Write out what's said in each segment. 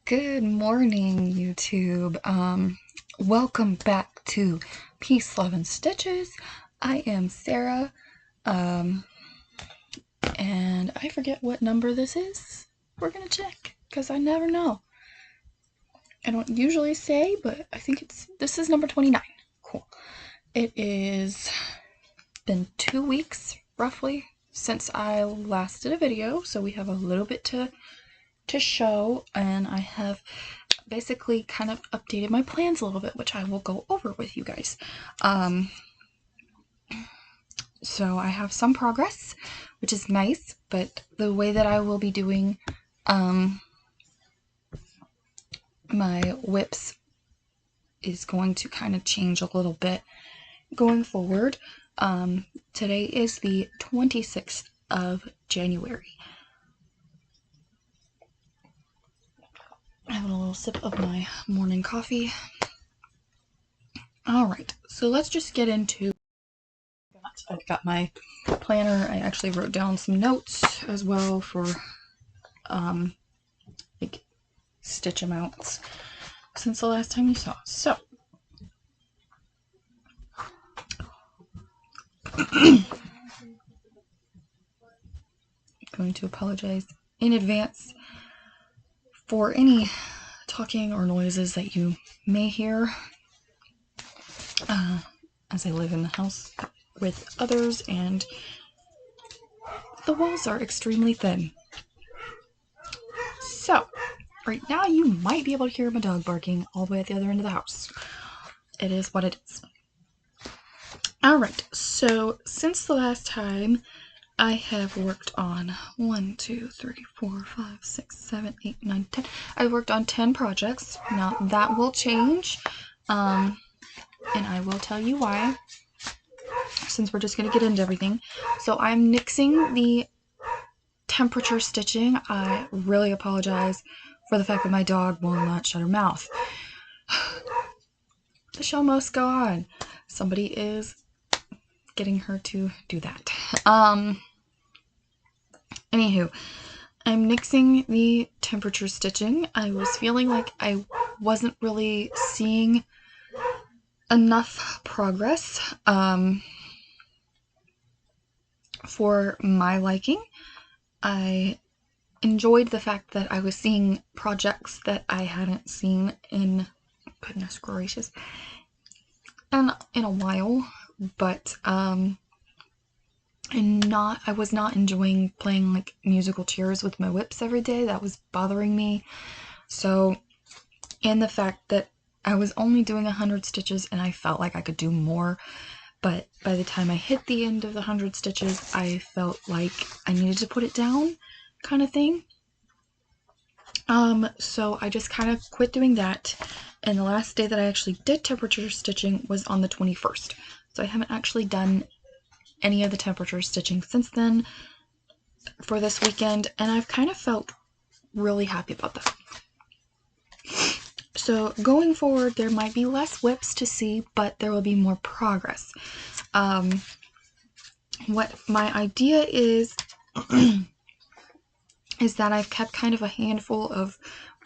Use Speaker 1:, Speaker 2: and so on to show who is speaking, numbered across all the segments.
Speaker 1: Good morning, YouTube. Welcome back to Peace, Love, and Stitches. I am Sarah, and I forget what number this is. We're gonna check, because I never know. I don't usually say, but I think this is number 29. Cool. It is been 2 weeks, roughly, since I last did a video, so we have a little bit to show, and I have basically kind of updated my plans a little bit, which I will go over with you guys. So I have some progress, which is nice, but the way that I will be doing my whips is going to kind of change a little bit going forward. Today is the 26th of January. Having a little sip of my morning coffee. Alright, so let's just get into I've got my planner. I actually wrote down some notes as well for like stitch amounts since the last time you saw. So I'm going to apologize in advance for any talking or noises that you may hear as I live in the house with others and the walls are extremely thin. So right now you might be able to hear my dog barking all the way at the other end of the house. It is what it is. Alright, so since the last time I have worked on 1, 2, 3, 4, 5, 6, 7, 8, 9, 10. I've worked on 10 projects. Now that will change, and I will tell you why, since we're just going to get into everything. So I'm nixing the temperature stitching. I really apologize for the fact that my dog will not shut her mouth. The show must go on. Somebody is getting her to do that. Anywho, I'm nixing the temperature stitching. I was feeling like I wasn't really seeing enough progress for my liking. I enjoyed the fact that I was seeing projects that I hadn't seen in, goodness gracious, in a while, but I was not enjoying playing like musical chairs with my whips every day. That was bothering me. So, and the fact that I was only doing 100 stitches and I felt like I could do more, but by the time I hit the end of the 100 stitches, I felt like I needed to put it down, kind of thing. So I just kind of quit doing that, and the last day that I actually did temperature stitching was on the 21st. So I haven't actually done any of the temperature stitching since then for this weekend, and I've kind of felt really happy about that. So going forward, there might be less whips to see, but there will be more progress. What my idea is is that I've kept kind of a handful of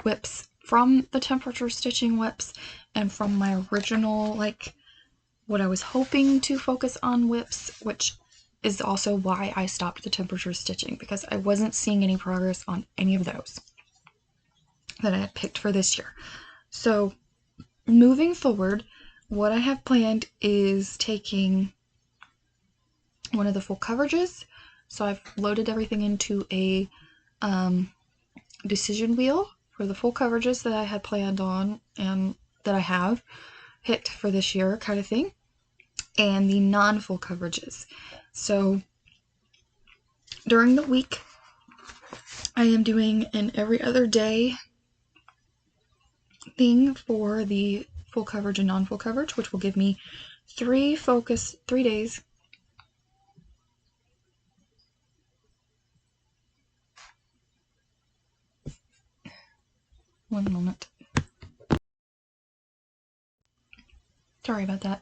Speaker 1: whips from the temperature stitching whips and from my original, like, what I was hoping to focus on whips, which is also why I stopped the temperature stitching, because I wasn't seeing any progress on any of those that I had picked for this year. So moving forward, what I have planned is taking one of the full coverages. So I've loaded everything into a decision wheel for the full coverages that I had planned on and that I have picked for this year, kind of thing, and the non-full coverages. So during the week, I am doing an every other day thing for the full coverage and non-full coverage, which will give me 3 days. One moment. Sorry about that.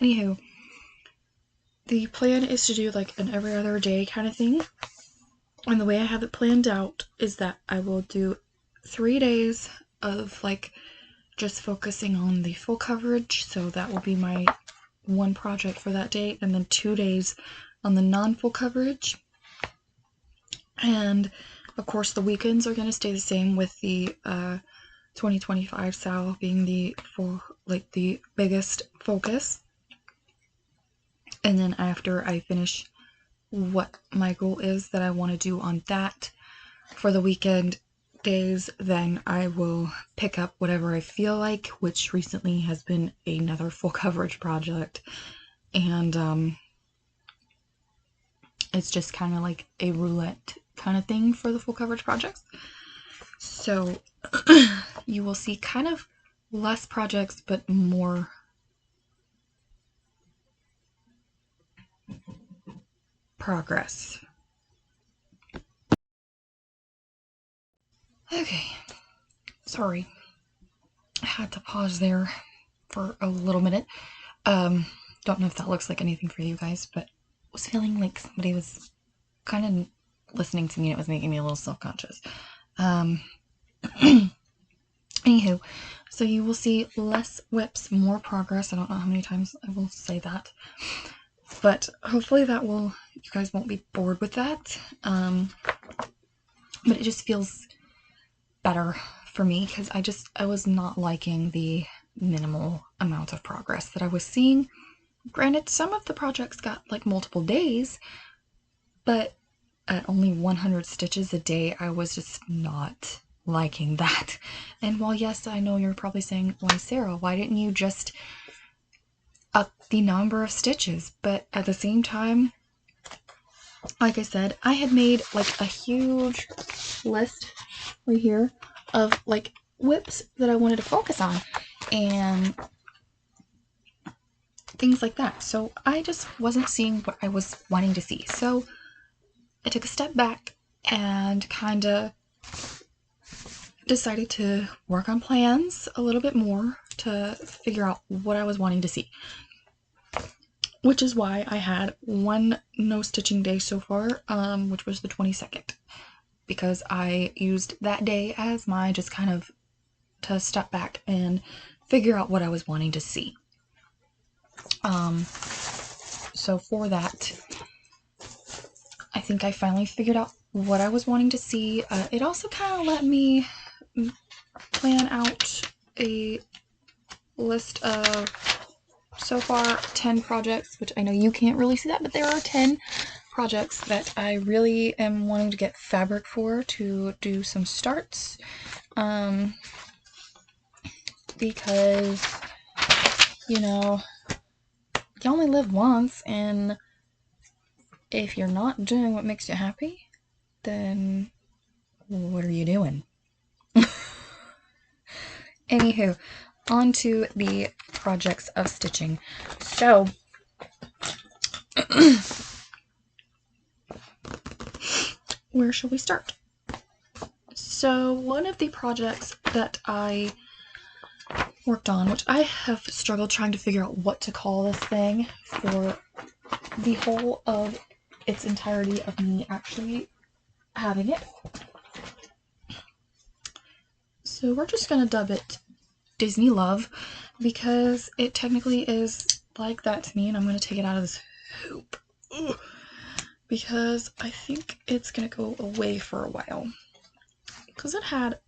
Speaker 1: Anywho, the plan is to do like an every other day kind of thing. And the way I have it planned out is that I will do 3 days of like just focusing on the full coverage. So that will be my one project for that day. And then 2 days on the non-full coverage. And of course the weekends are going to stay the same, with the 2025 SAL being the biggest focus. And then after I finish what my goal is that I want to do on that for the weekend days, then I will pick up whatever I feel like, which recently has been another full coverage project. And it's just kind of like a roulette kind of thing for the full coverage projects. So you will see kind of less projects but more progress. Okay, sorry, I had to pause there for a little minute. Don't know if that looks like anything for you guys, but I was feeling like somebody was kind of listening to me, and it was making me a little self-conscious. Anywho, so you will see less whips, more progress. I don't know how many times I will say that, but hopefully you guys won't be bored with that. But it just feels better for me, because I was not liking the minimal amount of progress that I was seeing. Granted, some of the projects got like multiple days, but at only 100 stitches a day, I was just not liking that. And while yes, I know you're probably saying, why Sarah, why didn't you just up the number of stitches? But at the same time, like I said, I had made like a huge list right here of like whips that I wanted to focus on and things like that. So I just wasn't seeing what I was wanting to see. So I took a step back and kind of decided to work on plans a little bit more to figure out what I was wanting to see. Which is why I had one no stitching day so far, which was the 22nd. Because I used that day as my just kind of to step back and figure out what I was wanting to see. So for that, I think I finally figured out what I was wanting to see. It also kind of let me plan out a list of so far 10 projects, which I know you can't really see that, but there are 10 projects that I really am wanting to get fabric for to do some starts. Because, you know, you only live once, and if you're not doing what makes you happy, then what are you doing? Anywho, on to the projects of stitching. So, where shall we start? So, one of the projects that I worked on, which I have struggled trying to figure out what to call this thing for the whole of its entirety of me actually having it. So we're just gonna dub it Disney Love, because it technically is like that to me, and I'm gonna take it out of this hoop. Ugh. Because I think it's gonna go away for a while, because it had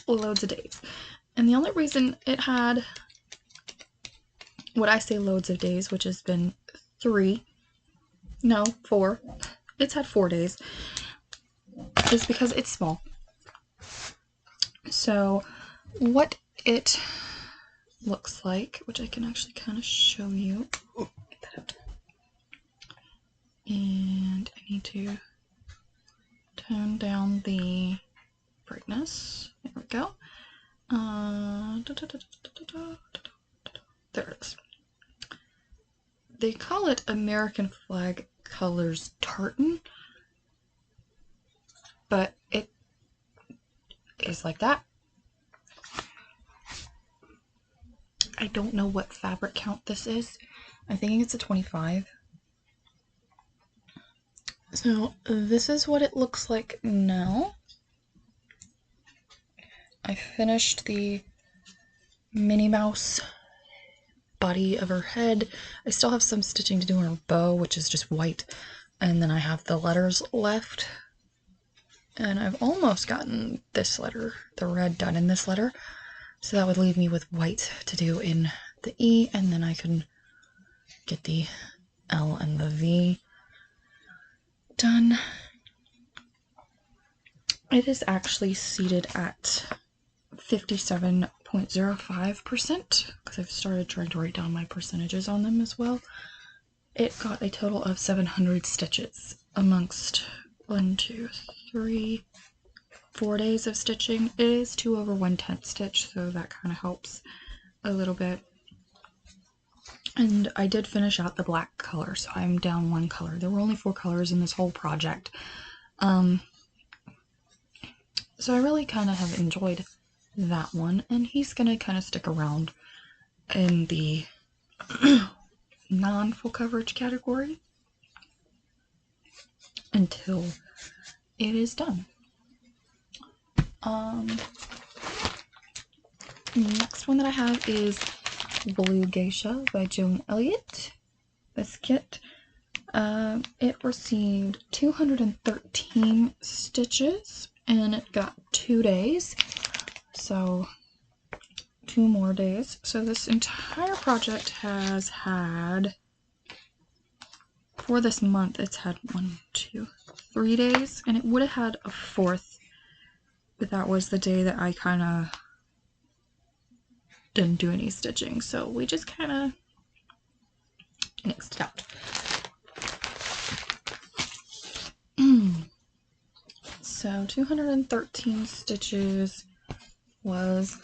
Speaker 1: loads of days. And the only reason it had what I say loads of days, which has been 4, it's had 4 days, is because it's small. So what it looks like, which I can actually kind of show you. Oh, get that out. And I need to tone down the brightness. There we go. There it is. They call it American Flag Colors Tartan, but it is like that. I don't know what fabric count this is. I think it's a 25. So this is what it looks like now. I finished the Minnie Mouse body of her head. I still have some stitching to do on her bow, which is just white, and then I have the letters left. And I've almost gotten this letter, the red, done in this letter. So that would leave me with white to do in the E, and then I can get the L and the V done. It is actually seated at 57.05% because I've started trying to write down my percentages on them as well. It got a total of 700 stitches amongst 1, 2, 3, 4 days of stitching. It is 2 over 1/10 stitch, so that kind of helps a little bit. And I did finish out the black color, so I'm down 1 color. There were only 4 colors in this whole project. So I really kind of have enjoyed that one, and he's gonna kind of stick around in the non-full coverage category until it is done. Next one that I have is Blue Geisha by Joan Elliott. This kit, it received 213 stitches and it got 2 days, so 2 more days. So this entire project has had, for this month, it's had 1, 2, 3 days, and it would have had a 4th, but that was the day that I kind of didn't do any stitching, so we just kind of nixed it out. So 213 stitches was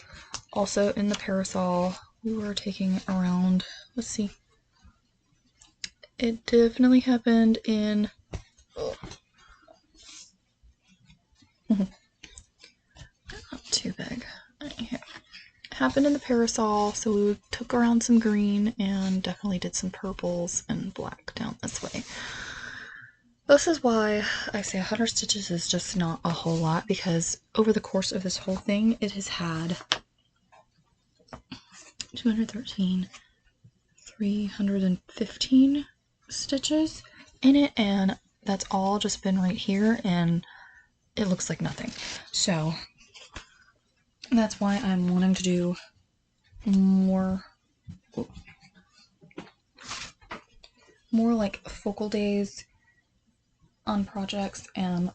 Speaker 1: also in the parasol. We were taking around, let's see, it definitely happened in not too big. It happened in the parasol, so we took around some green and definitely did some purples and black down this way. This is why I say 100 stitches is just not a whole lot, because over the course of this whole thing, it has had 213, 315 stitches in it, and that's all just been right here, and it looks like nothing. So that's why I'm wanting to do more like focal days on projects and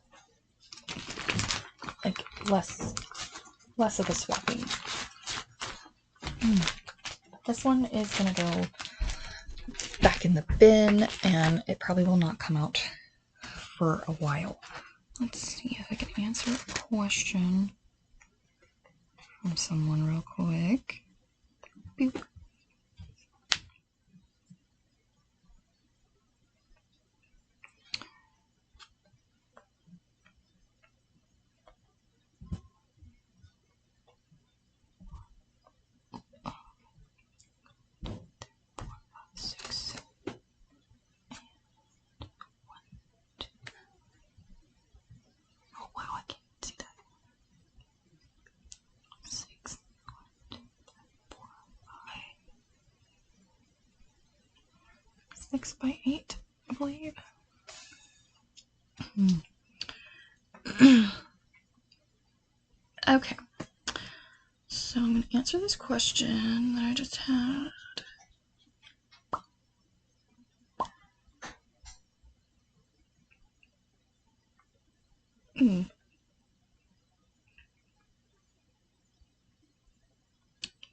Speaker 1: like less of the swapping. This one is gonna go back in the bin, and it probably will not come out for a while. Let's see if I can answer a question from someone real quick. Boop. Six by 8, I believe. Okay, so I'm going to answer this question that I just had.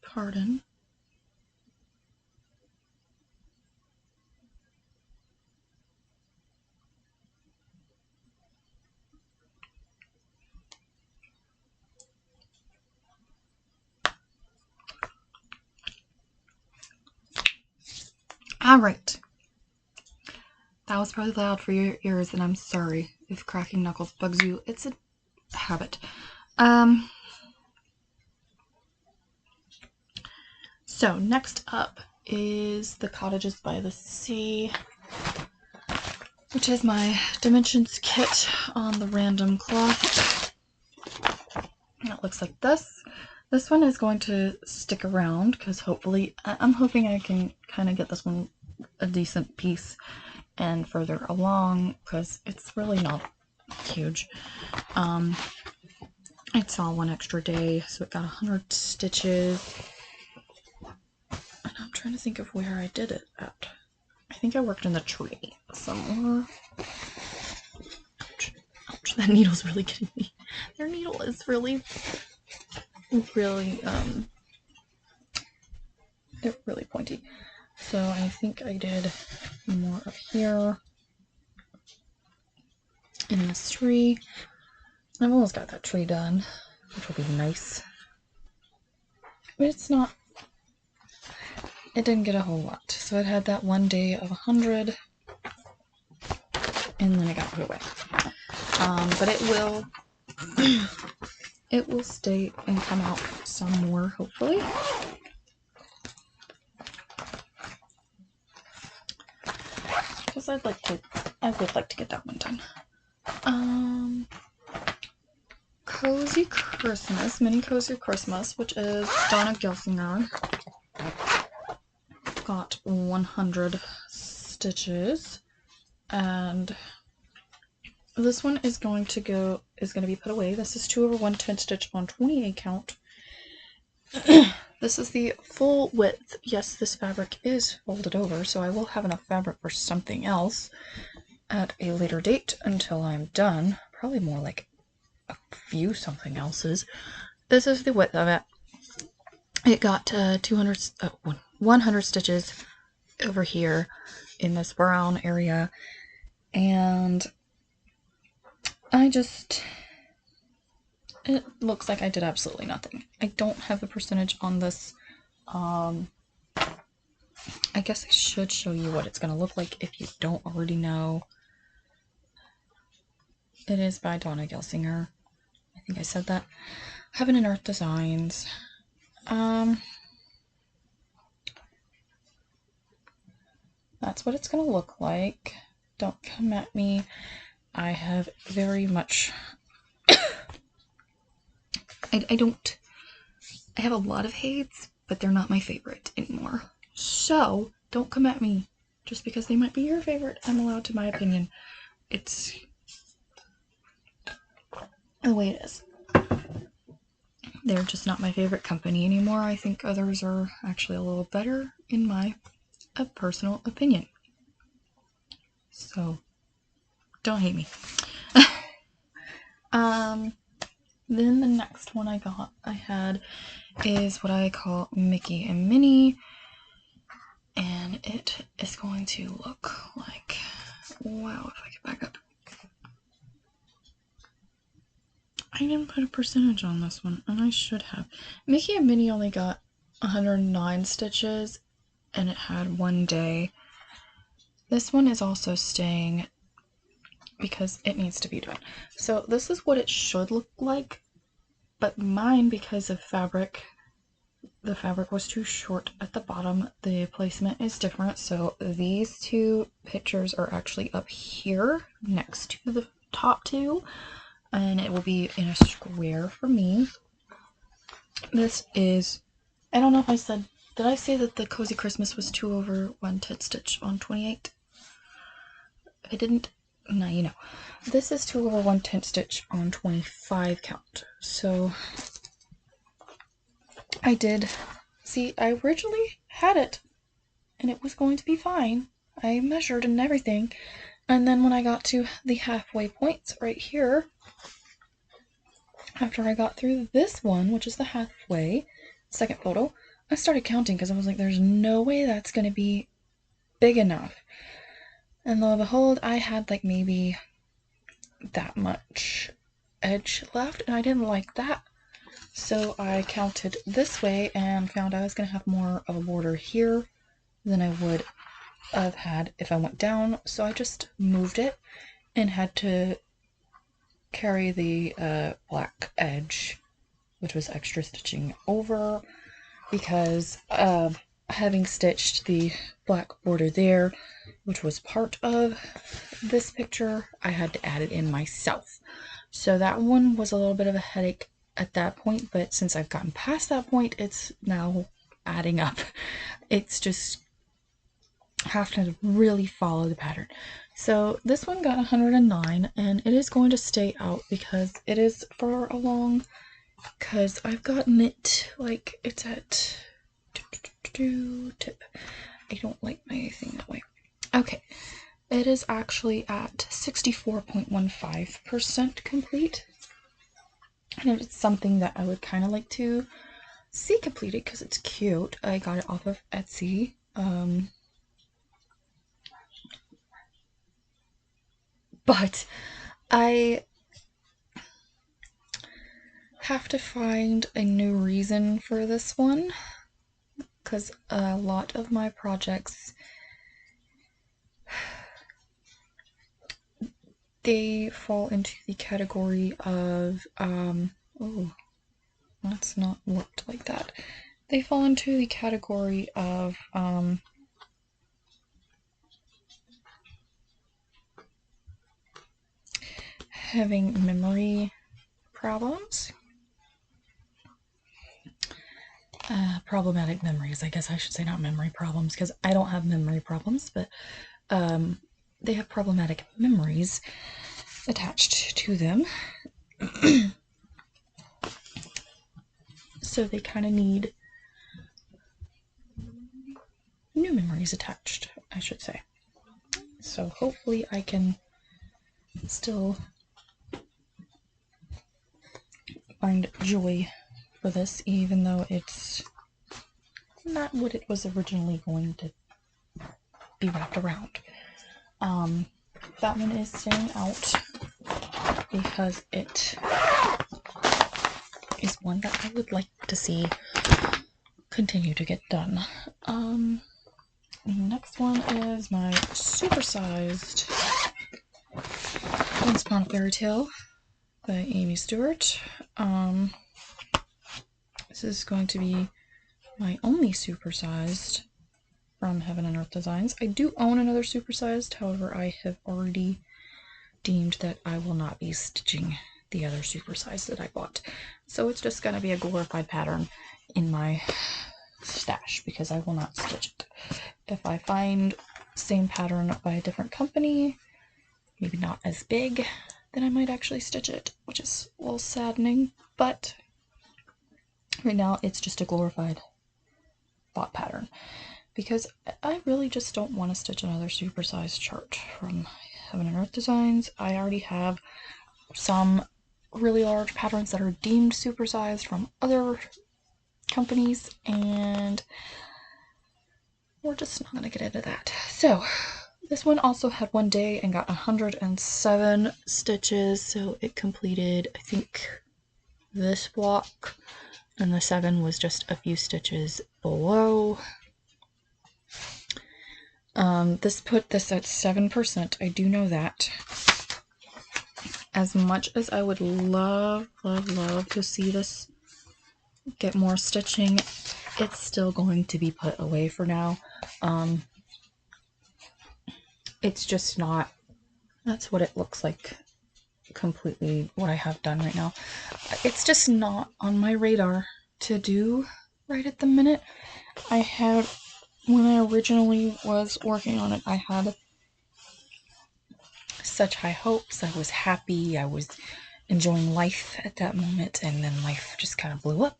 Speaker 1: Pardon. Alright. That was probably loud for your ears, and I'm sorry if cracking knuckles bugs you. It's a habit. So next up is the Cottages by the Sea. which is my dimensions kit on the random cloth. And it looks like this. This one is going to stick around because hopefully, I'm hoping I can kind of get this one a decent piece and further along because it's really not huge. It's all one extra day, so it got 100 stitches. And I'm trying to think of where I did it at. I think I worked in the tree somewhere. Ouch, that needle's really getting me. Their needle is really, they're really pointy. So I think I did more up here in this tree. I've almost got that tree done, which will be nice. But it's not, it didn't get a whole lot. So it had that one day of 100, and then it got put away. But it will stay and come out some more, hopefully. Because I would like to get that one done. Cozy Christmas, Mini Cozy Christmas, which is Donna Gelsinger. Got 100 stitches, and this one is going to be put away. This is 2 over 1/10 stitch on 28 count. This is the full width. Yes, this fabric is folded over, so I will have enough fabric for something else at a later date until I'm done. Probably more like a few something else's. This is the width of it. It got 100 stitches over here in this brown area, and it looks like I did absolutely nothing. I don't have the percentage on this. I guess I should show you what it's going to look like if you don't already know. It is by Donna Gelsinger. I think I said that. Heaven and Earth Designs. That's what it's going to look like. Don't come at me. I have very much... I have a lot of hates, but they're not my favorite anymore. So, don't come at me. Just because they might be your favorite, I'm allowed to my opinion. It's the way it is. They're just not my favorite company anymore. I think others are actually a little better in my personal opinion. So, don't hate me. Then the next one I had is what I call Mickey and Minnie, and it is going to look like, wow, if I get back up. I didn't put a percentage on this one, and I should have. Mickey and Minnie only got 109 stitches, and it had one day. This one is also staying because it needs to be done. So this is what it should look like, but mine, because of fabric, the fabric was too short at the bottom. The placement is different, so these two pictures are actually up here next to the top two, and it will be in a square for me. This is, I don't know if I said, did I say that the Cozy Christmas was 2 over 1/10 stitch on 28? If I didn't, now you know. This is 2 over 1/10 stitch on 25 count. So I did, see, I originally had it and it was going to be fine. I measured and everything, and then when I got to the halfway points right here, after I got through this one, which is the halfway, second photo, I started counting because I was like, there's no way that's going to be big enough. And lo and behold, I had like maybe that much edge left, and I didn't like that. So I counted this way and found I was going to have more of a border here than I would have had if I went down. So I just moved it and had to carry the black edge, which was extra stitching over, because having stitched the black border there, which was part of this picture, I had to add it in myself. So that one was a little bit of a headache at that point, but since I've gotten past that point, it's now adding up. It's just have to really follow the pattern. So this one got 109, and it is going to stay out because it is far along, because I've gotten it, like, it's at tip. I don't like my thing that way. Okay, it is actually at 64.15% complete, and it's something that I would kind of like to see completed because it's cute. I got it off of Etsy. But I have to find a new reason for this one, because a lot of my projects, they fall into the category of, oh, that's not worked like that. They fall into the category of, having memory problems. Problematic memories, I guess I should say, not memory problems, because I don't have memory problems, but they have problematic memories attached to them. So they kind of need new memories attached, I should say. So hopefully I can still find joy for this, even though it's not what it was originally going to be wrapped around. That one is staying out because it is one that I would like to see continue to get done. Next one is my supersized Once Upon a Fairy Tale by Amy Stewart. This is going to be my only supersized from Heaven and Earth Designs. I do own another supersized, however, I have already deemed that I will not be stitching the other supersized that I bought. So it's just going to be a glorified pattern in my stash because I will not stitch it. If I find same pattern by a different company, maybe not as big, then I might actually stitch it, which is a little saddening, but right now it's just a glorified bought pattern because I really just don't want to stitch another supersized chart from Heaven and Earth Designs. I already have some really large patterns that are deemed supersized from other companies, and we're just not going to get into that. So this one also had one day and got 107 stitches, so it completed, I think, this block, and the 7 was just a few stitches below. This put this at 7%. I do know that. As much as I would love to see this get more stitching, it's still going to be put away for now. It's just not, that's what it looks like completely, what I have done right now. It's just not on my radar to do right at the minute. I had, when I originally was working on it, I had such high hopes. I was happy. I was enjoying life at that moment, and then life just kind of blew up.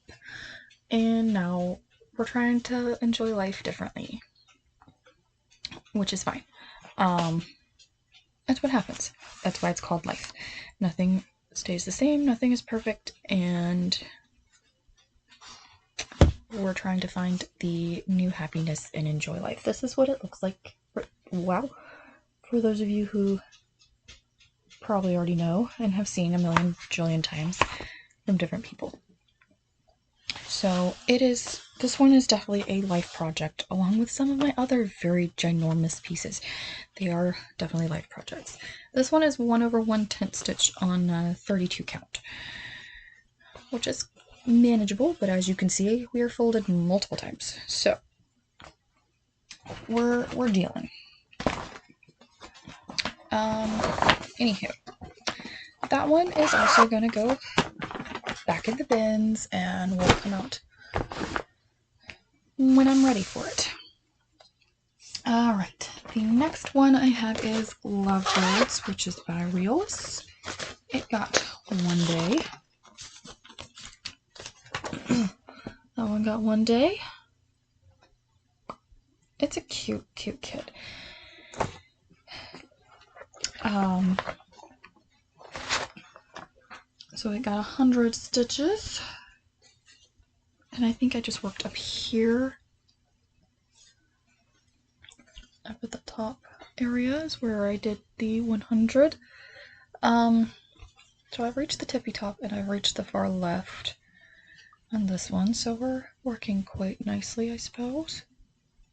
Speaker 1: And now we're trying to enjoy life differently, which is fine. That's what happens. That's why it's called life. Nothing stays the same. Nothing is perfect, and we're trying to find the new happiness and enjoy life. This is what it looks like. Wow. For those of you who probably already know and have seen a million jillion times from different people. So this one is definitely a life project, along with some of my other very ginormous pieces. They are definitely life projects. This one is 1/110 stitch on 32 count, which is manageable, but as you can see, we are folded multiple times. So we're dealing. Anywho, that one is also gonna go back in the bins and will come out when I'm ready for it. Alright, the next one I have is Lovebirds, which is by Reels. It got 1 day. That one got 1 day. It's a cute, cute kid. So it got 100 stitches. And I think I just worked up here. Up at the top areas where I did the 100. So I've reached the tippy top and I've reached the far left on this one. So we're working quite nicely, I suppose.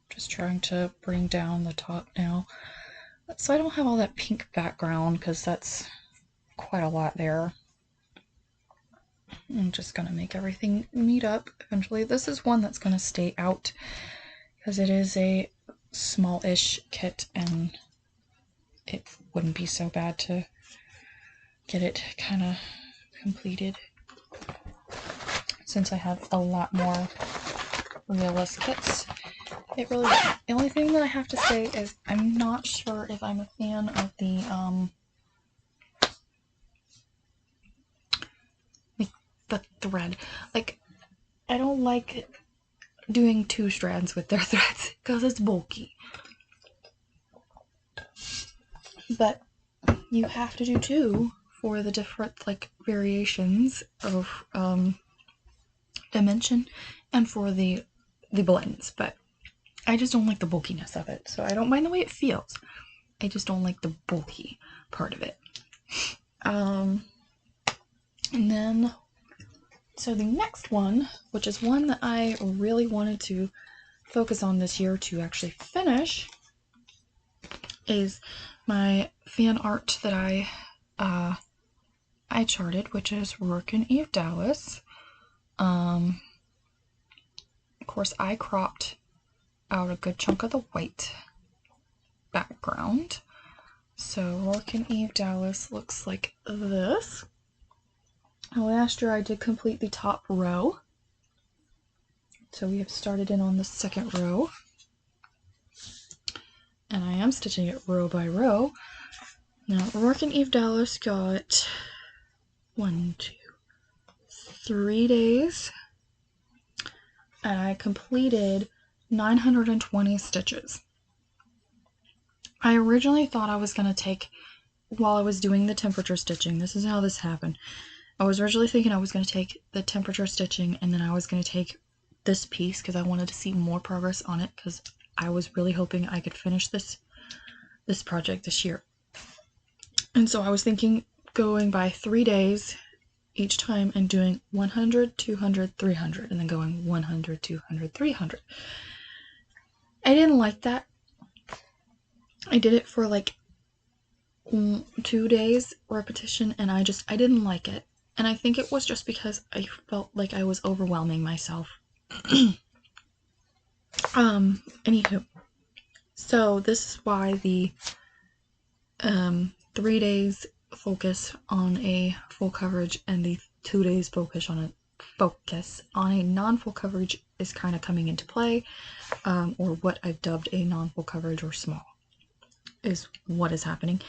Speaker 1: Just trying to bring down the top now. So I don't have all that pink background because that's quite a lot there. I'm just going to make everything meet up eventually. This is one that's going to stay out because it is a small-ish kit and it wouldn't be so bad to get it kind of completed since I have a lot more realist kits. It really is. The only thing that I have to say is I'm not sure if I'm a fan of the thread. Like, I don't like doing 2 strands with their threads because it's bulky. But you have to do 2 for the different like variations of dimension and for the blends. But I just don't like the bulkiness of it. So I don't mind the way it feels. I just don't like the bulky part of it. And then, so the next one, which is one that I really wanted to focus on this year to actually finish, is my fan art that I charted, which is Rourke and Eve Dallas. Of course, I cropped out a good chunk of the white background. So Rourke and Eve Dallas looks like this. Last year I did complete the top row. So we have started in on the second row. And I am stitching it row by row. Now, Rourke and Eve Dallas got 1, 2, 3 days. And I completed 920 stitches. I originally thought I was going to take, while I was doing the temperature stitching, this is how this happened. I was originally thinking I was going to take the temperature stitching and then I was going to take this piece because I wanted to see more progress on it because I was really hoping I could finish this project this year. And so I was thinking going by 3 days each time and doing 100, 200, 300 and then going 100, 200, 300. I didn't like that. I did it for like 2 days repetition and I didn't like it. And I think it was just because I felt like I was overwhelming myself. Anywho. So this is why the 3 days focus on a full coverage and the 2 days focus on a non-full coverage is kind of coming into play, or what I've dubbed a non-full coverage or small is what is happening.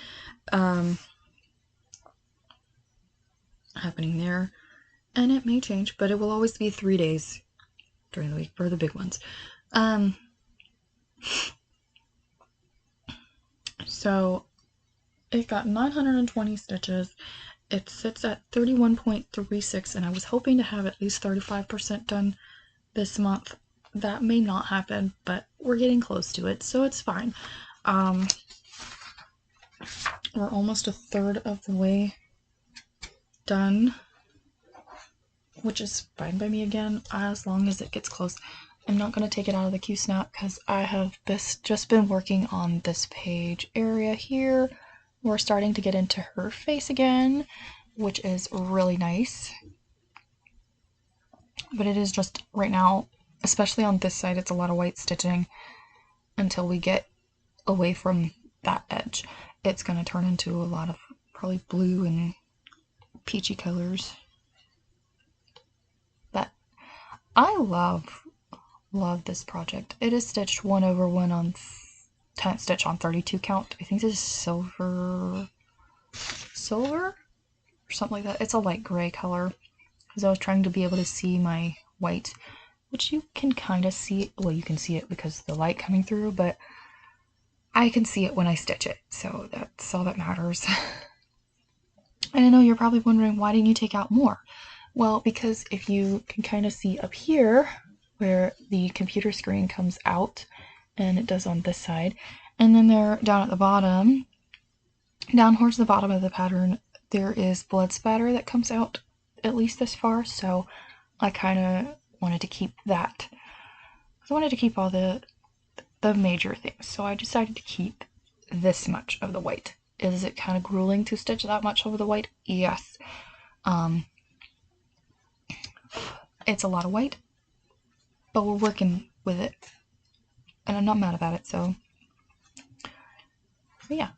Speaker 1: Happening there, and it may change, but it will always be 3 days during the week for the big ones. So it got 920 stitches. It sits at 31.36 and I was hoping to have at least 35% done this month. That may not happen, but we're getting close to it, so it's fine. We're almost a third of the way done, which is fine by me again, as long as it gets close. I'm not going to take it out of the Q-snap because I have just been working on this page area here. We're starting to get into her face again, which is really nice. But it is just right now, especially on this side, it's a lot of white stitching. until we get away from that edge. It's going to turn into a lot of probably blue and peachy colors. But I love this project. It is stitched 1/1 on 10th stitch on 32 count. I think this is silver or something like that. It's a light gray color because I was trying to be able to see my white, which you can kind of see. Well, you can see it because of the light coming through, but I can see it when I stitch it, so that's all that matters. And I know you're probably wondering, why didn't you take out more? Well, because if you can kind of see up here where the computer screen comes out, and it does on this side, and then there down at the bottom, down towards the bottom of the pattern, there is blood spatter that comes out at least this far, so I kind of wanted to keep that. I wanted to keep all the major things, so I decided to keep this much of the white. Is it kind of grueling to stitch that much over the white? Yes. It's a lot of white, but we're working with it, and I'm not mad about it, so yeah.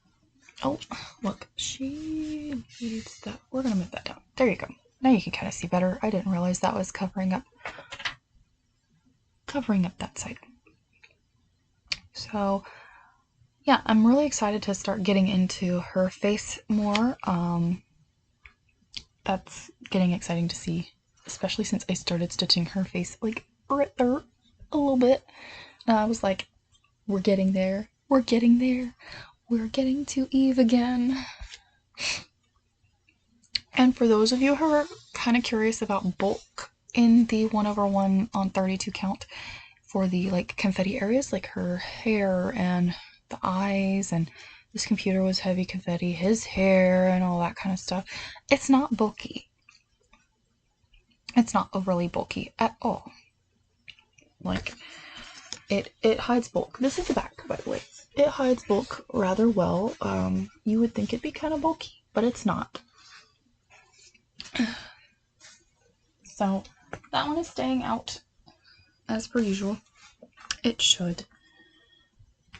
Speaker 1: Oh, look, she needs that. We're gonna move that down. There you go. Now you can kind of see better. I didn't realize that was covering up that side. So yeah, I'm really excited to start getting into her face more. That's getting exciting to see, especially since I started stitching her face like right there a little bit. And I was like, we're getting there. We're getting there. We're getting to Eve again. And for those of you who are kind of curious about bulk in the 1/1 on 32 count for the like confetti areas, like her hair and the eyes, and this computer was heavy confetti, his hair and all that kind of stuff, it's not bulky. It's not overly bulky at all. Like, it hides bulk. This is the back, by the way. It hides bulk rather well. You would think it'd be kind of bulky, but it's not. So that one is staying out as per usual. It should.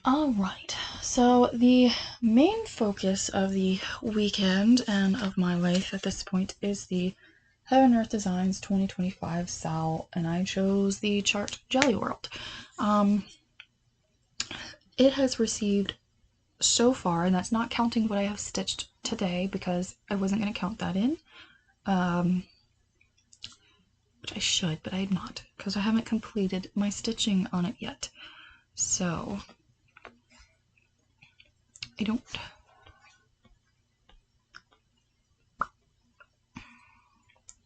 Speaker 1: Alright, so the main focus of the weekend and of my life at this point is the Heaven Earth Designs 2025 SAL, and I chose the chart Jelly World. It has received so far, and that's not counting what I have stitched today because I wasn't going to count that in, which I should, but I'm not because I haven't completed my stitching on it yet. So I don't.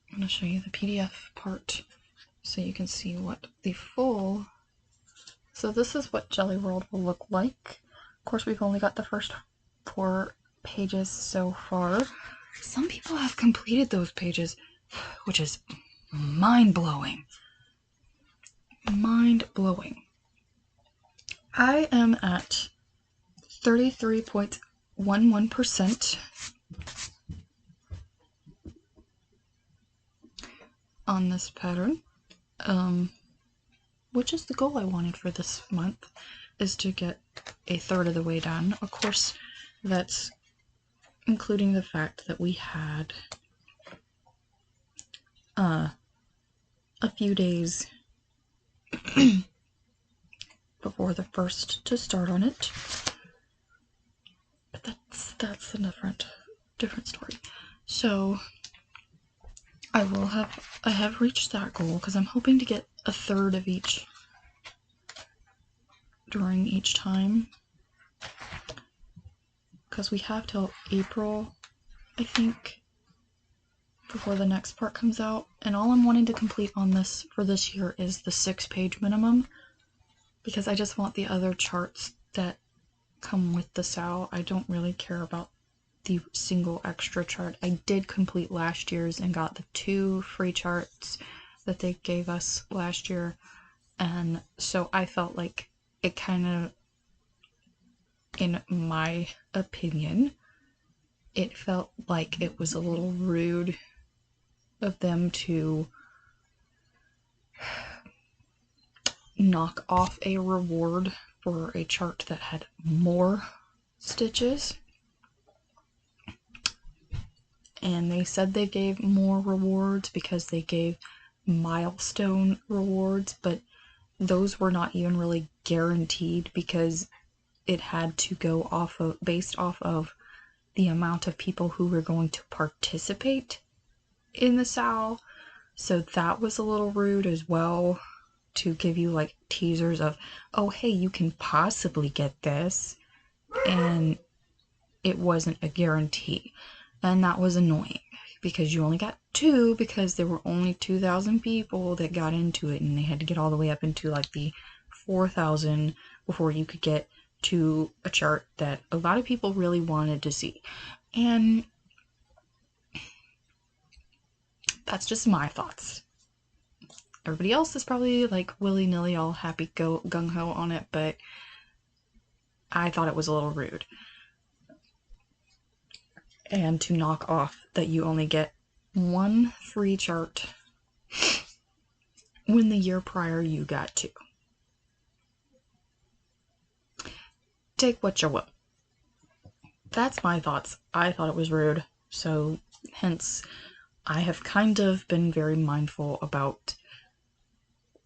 Speaker 1: I'm going to show you the PDF part so you can see what the full. So this is what Jelly World will look like. Of course, we've only got the first 4 pages so far. Some people have completed those pages, which is mind-blowing. Mind-blowing. I am at 33.11% on this pattern, which is the goal I wanted for this month, is to get a third of the way done. Of course, that's including the fact that we had a few days before the first to start on it. But that's a different story. So I have reached that goal because I'm hoping to get a third of each during each time, because we have till April, I think, before the next part comes out, and all I'm wanting to complete on this for this year is the 6-page minimum, because I just want the other charts that come with the SAL. I don't really care about the single extra chart. I did complete last year's and got the 2 free charts that they gave us last year, and so I felt like it kind of, in my opinion, it felt like it was a little rude of them to knock off a reward for a chart that had more stitches. And they said they gave more rewards because they gave milestone rewards, but those were not even really guaranteed because it had to go off of, based off of the amount of people who were going to participate in the SAL. So that was a little rude as well, to give you like teasers of, oh hey, you can possibly get this, and it wasn't a guarantee. And that was annoying because you only got 2 because there were only 2,000 people that got into it, and they had to get all the way up into like the 4,000 before you could get to a chart that a lot of people really wanted to see. And that's just my thoughts. Everybody else is probably like willy-nilly all happy go gung-ho on it, but I thought it was a little rude. And to knock off that you only get 1 free chart when the year prior you got 2. Take what you will. That's my thoughts. I thought it was rude, so hence I have kind of been very mindful about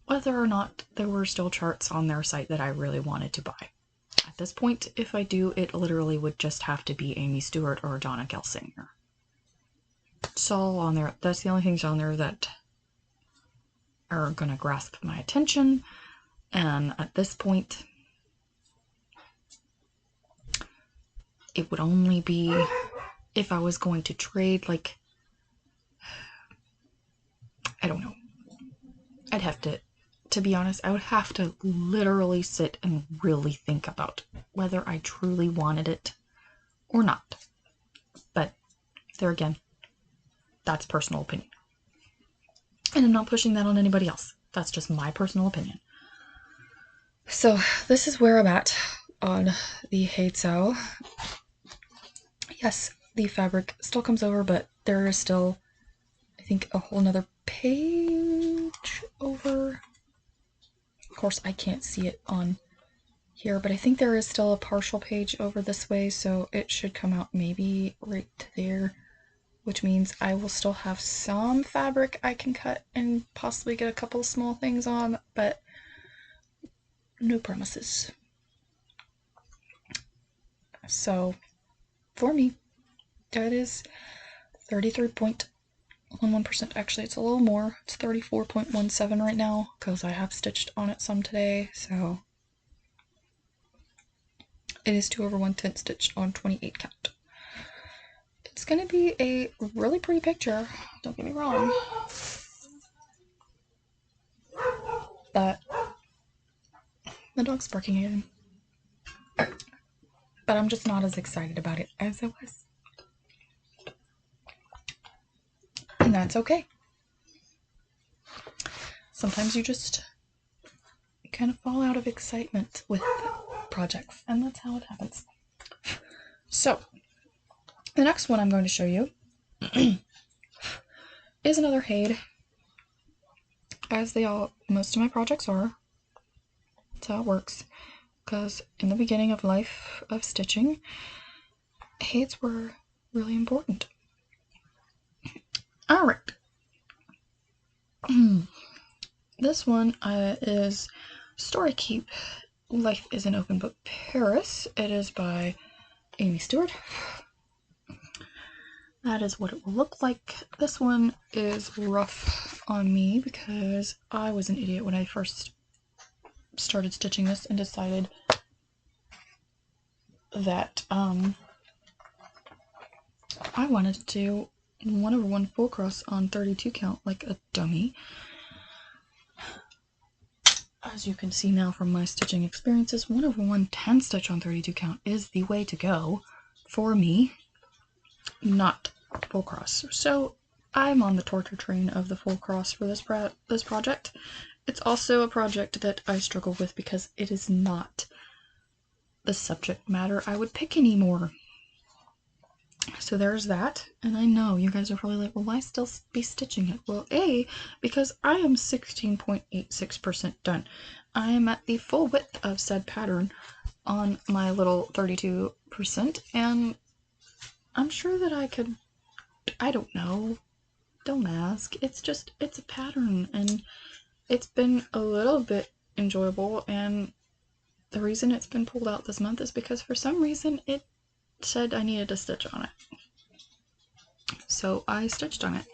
Speaker 1: whether or not there were still charts on their site that I really wanted to buy. At this point, if I do, it literally would just have to be Amy Stewart or Donna Gelsinger. It's all on there. That's the only things on there that are gonna grasp my attention. And at this point, it would only be if I was going to trade, like, I don't know. I'd have to be honest, I would have to literally sit and really think about whether I truly wanted it or not. But there again, that's personal opinion. And I'm not pushing that on anybody else. That's just my personal opinion. So this is where I'm at on the hate sale. Yes, the fabric still comes over, but there is still, I think, a whole nother page over. Of course, I can't see it on here, but I think there is still a partial page over this way, so it should come out maybe right there, which means I will still have some fabric I can cut and possibly get a couple of small things on, but no promises. So for me, that is 33.11%. Actually, it's a little more. It's 34.17 right now because I have stitched on it some today. So it is 2 over 1/10 stitch on 28 count. It's going to be a really pretty picture. Don't get me wrong. But the dog's barking again. But I'm just not as excited about it as I was. And that's okay. Sometimes you just kind of fall out of excitement with projects, and that's how it happens. So, the next one I'm going to show you is another Haid, as most of my projects are. That's how it works, because in the beginning of life of stitching, Haids were really important. Alright. This one is Story Keep Life is an Open Book Paris. It is by Amy Stewart. That is what it will look like. This one is rough on me because I was an idiot when I first started stitching this and decided that I wanted to do 1 over 1 full cross on 32 count like a dummy. As you can see now from my stitching experiences, 1 over 1 10 stitch on 32 count is the way to go for me, not full cross. So I'm on the torture train of the full cross for this project. It's also a project that I struggle with because it is not the subject matter I would pick anymore. So there's that, and I know you guys are probably like, well, why still be stitching it? Well, A, because I am 16.86% done. I am at the full width of said pattern on my little 32%, and I'm sure that I could, I don't know, don't ask. It's a pattern, and it's been a little bit enjoyable, and the reason it's been pulled out this month is because for some reason it said I needed to stitch on it. So I stitched on it.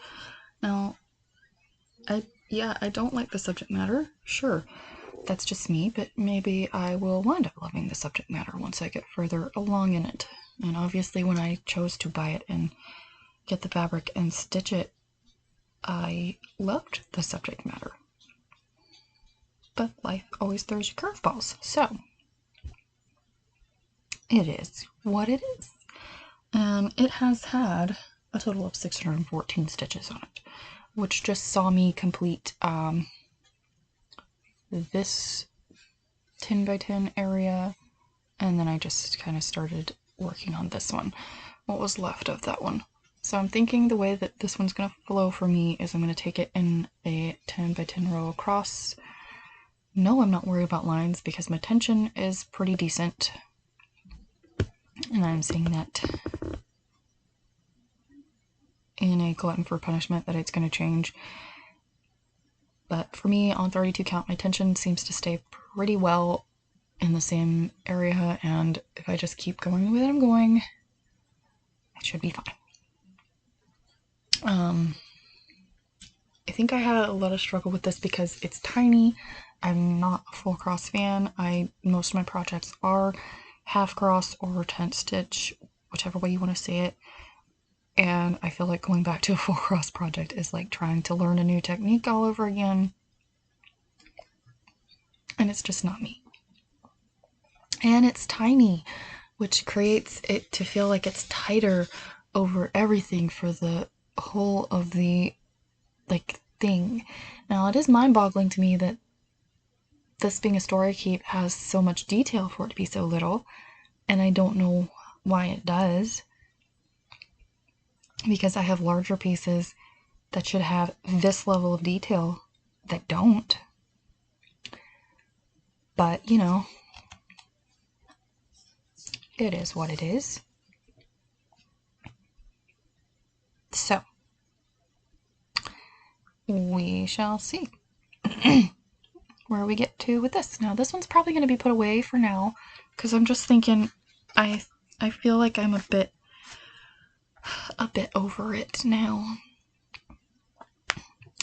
Speaker 1: Now, I don't like the subject matter, sure. That's just me, but maybe I will wind up loving the subject matter once I get further along in it. And obviously when I chose to buy it and get the fabric and stitch it, I loved the subject matter. But life always throws you curveballs, so it is what it is. It has had a total of 614 stitches on it, which just saw me complete this 10 by 10 area, and then I just kind of started working on this one, what was left of that one. So I'm thinking the way that this one's going to flow for me is I'm going to take it in a 10 by 10 row across. No, I'm not worried about lines because my tension is pretty decent, and I'm saying that in a glutton for punishment that it's going to change. But for me, on 32 count, my tension seems to stay pretty well in the same area, and if I just keep going the way that I'm going, it should be fine. I think I had a lot of struggle with this because it's tiny. I'm not a full cross fan. Most of my projects are half cross or tent stitch, whichever way you want to say it. And I feel like going back to a full cross project is like trying to learn a new technique all over again. And it's just not me. And it's tiny, which creates it to feel like it's tighter over everything for the whole of the thing. Now it is mind-boggling to me that this being a story keep has so much detail for it to be so little, and I don't know why it does, because I have larger pieces that should have this level of detail that don't. But you know, it is what it is. So we shall see where we get to with this. Now this one's probably going to be put away for now, because I'm just thinking I feel like I'm a bit over it now.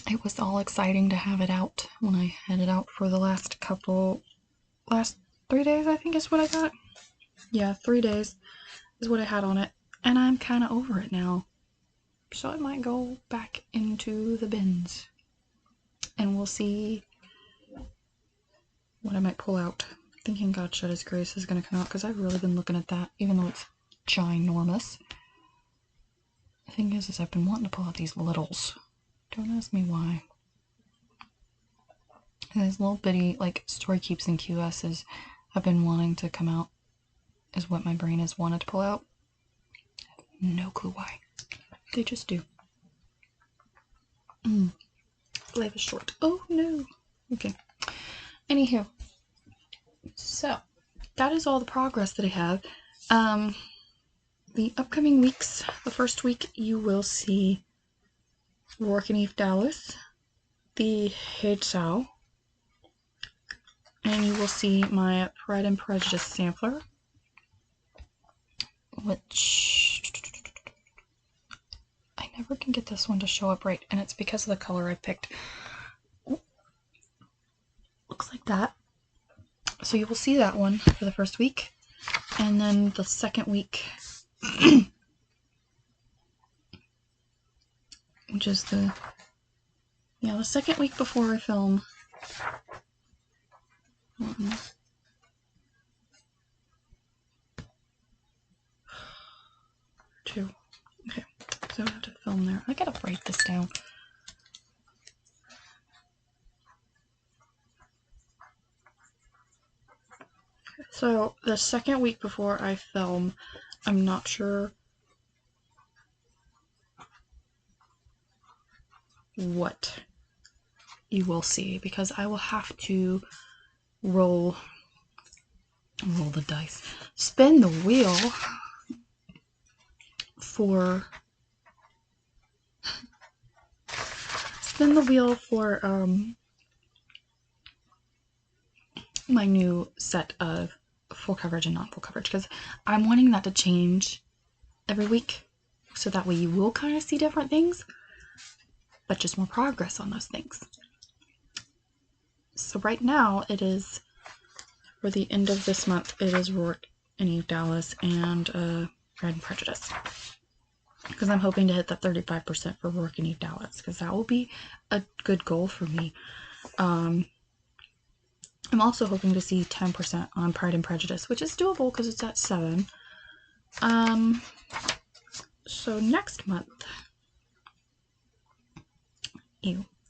Speaker 1: It was all exciting to have it out when I had it out for the last 3 days, I think is what I got. Yeah, 3 days is what I had on it, and I'm kind of over it now. So it might go back into the bins, and we'll see what I might pull out. Thinking God Shed His Grace is going to come out, because I've really been looking at that, even though it's ginormous. The thing is I've been wanting to pull out these littles. Don't ask me why. These little bitty, like, story keeps and QSs have been wanting to come out, is what my brain has wanted to pull out. I have no clue why. They just do. Life is short. Oh no. Okay. Anywho. So, that is all the progress that I have. The upcoming weeks, the first week you will see Working Eve Dallas, the Heidsau, and you will see my Pride and Prejudice sampler, which I never can get this one to show up right, and it's because of the color I picked. Looks like that. So you will see that one for the first week, and then the second week, which is the second week before I film. 1, 2. Okay, so I have to film there. I gotta write this down. So the second week before I film, I'm not sure what you will see, because I will have to roll the dice, spin the wheel for my new set of full coverage and non-full coverage, because I'm wanting that to change every week, so that way you will kind of see different things, but just more progress on those things. So right now it is, for the end of this month, it is Rourke and Eve Dallas and Pride and Prejudice, because I'm hoping to hit that 35% for Rourke and Eve Dallas, because that will be a good goal for me. I'm also hoping to see 10% on Pride and Prejudice, which is doable because it's at 7. So next month,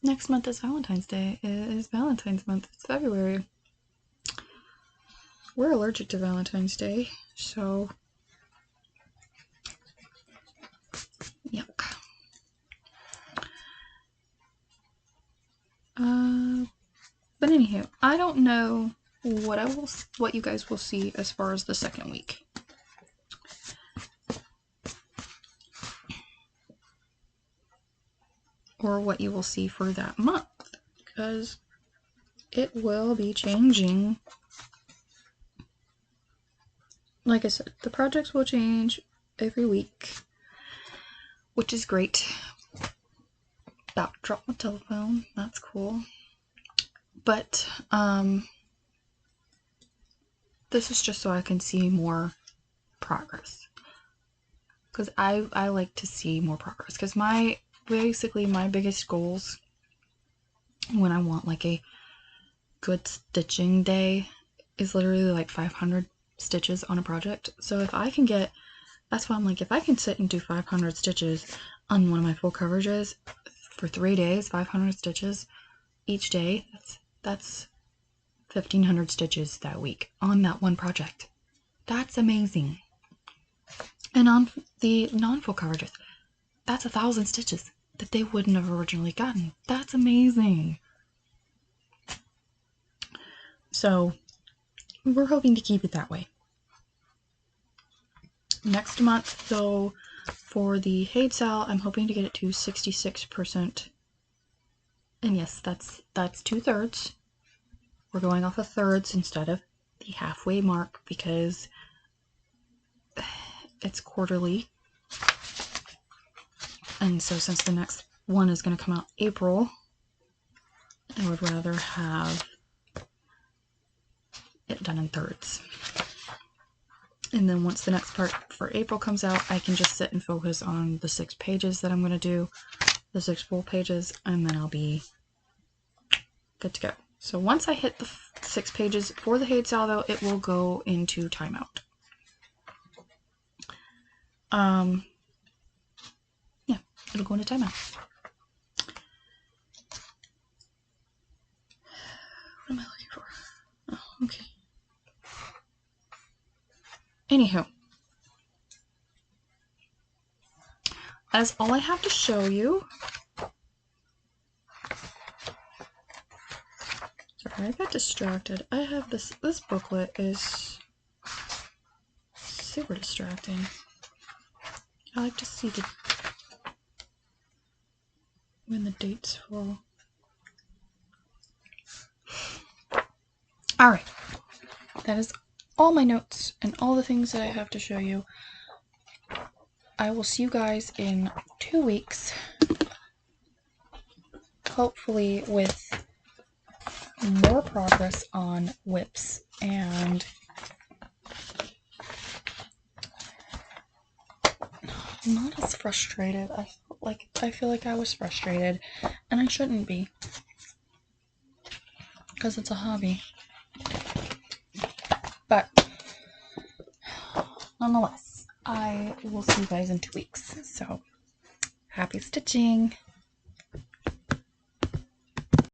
Speaker 1: next month is Valentine's Day. It is Valentine's month. It's February. We're allergic to Valentine's Day, so yuck. But anywho, I don't know what you guys will see as far as the second week. Or what you will see for that month, because it will be changing. Like I said, the projects will change every week, which is great. About to drop my telephone. That's cool. But this is just so I can see more progress, because I like to see more progress, because basically my biggest goals when I want like a good stitching day is literally like 500 stitches on a project. So if I can get, that's why I'm like, if I can sit and do 500 stitches on one of my full coverages for 3 days, 500 stitches each day, that's 1,500 stitches that week on that one project. That's amazing. And on the non-full coverages, that's 1,000 stitches that they wouldn't have originally gotten. That's amazing. So we're hoping to keep it that way. Next month, though, for the Haid Sal, I'm hoping to get it to 66%. And yes, that's 2/3. We're going off of thirds instead of the halfway mark, because it's quarterly. And so since the next one is going to come out April, I would rather have it done in thirds. And then once the next part for April comes out, I can just sit and focus on the 6 pages that I'm going to do, the 6 full pages, and then I'll be good to go. So once I hit the 6 pages for the Haid Sal, though, it will go into timeout. Yeah, it'll go into timeout. What am I looking for? Oh, okay. Anywho, that's all I have to show you. Sorry, I got distracted. I have this booklet is super distracting. I like to see when the dates fall. Alright, that is all my notes and all the things that I have to show you. I will see you guys in 2 weeks, hopefully with more progress on whips, and not as frustrated. I feel like I was frustrated, and I shouldn't be, because it's a hobby. But nonetheless, I will see you guys in 2 weeks. So happy stitching!